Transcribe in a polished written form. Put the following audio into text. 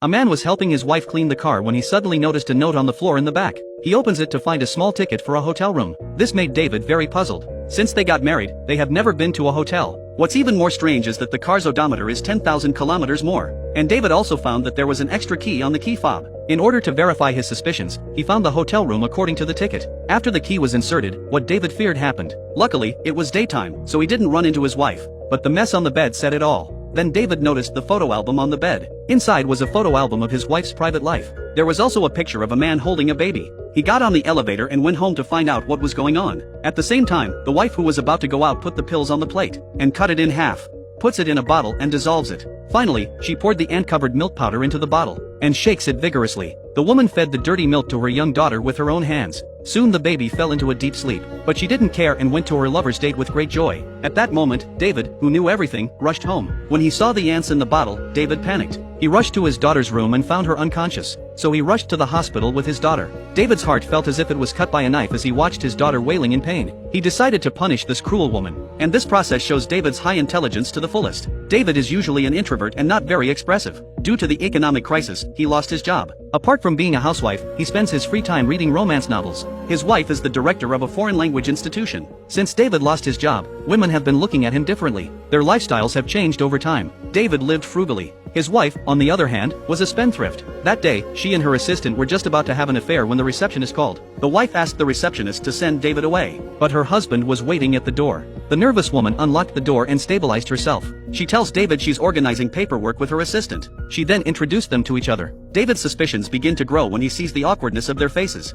A man was helping his wife clean the car when he suddenly noticed a note on the floor in the back. He opens it to find a small ticket for a hotel room. This made David very puzzled. Since they got married, they have never been to a hotel. What's even more strange is that the car's odometer is 10,000 kilometers more. And David also found that there was an extra key on the key fob. In order to verify his suspicions, he found the hotel room according to the ticket. After the key was inserted, what David feared happened. Luckily, it was daytime, so he didn't run into his wife. But the mess on the bed said it all. Then David noticed the photo album on the bed. Inside was a photo album of his wife's private life. There was also a picture of a man holding a baby. He got on the elevator and went home to find out what was going on. At the same time, the wife who was about to go out put the pills on the plate and cut it in half, puts it in a bottle and dissolves it. Finally, she poured the ant-covered milk powder into the bottle and shakes it vigorously. The woman fed the dirty milk to her young daughter with her own hands. Soon the baby fell into a deep sleep, but she didn't care and went to her lover's date with great joy. At that moment, David, who knew everything, rushed home. When he saw the ants in the bottle, David panicked. He rushed to his daughter's room and found her unconscious, so he rushed to the hospital with his daughter. David's heart felt as if it was cut by a knife as he watched his daughter wailing in pain. He decided to punish this cruel woman, and this process shows David's high intelligence to the fullest. David is usually an introvert and not very expressive. Due to the economic crisis, he lost his job. Apart from being a housewife, he spends his free time reading romance novels. His wife is the director of a foreign language institution. Since David lost his job, women have been looking at him differently. Their lifestyles have changed over time. David lived frugally. His wife, on the other hand, was a spendthrift. That day, she and her assistant were just about to have an affair when the receptionist called. The wife asked the receptionist to send David away, but her husband was waiting at the door. The nervous woman unlocked the door and stabilized herself. She tells David she's organizing paperwork with her assistant. She then introduced them to each other. David's suspicions begin to grow when he sees the awkwardness of their faces.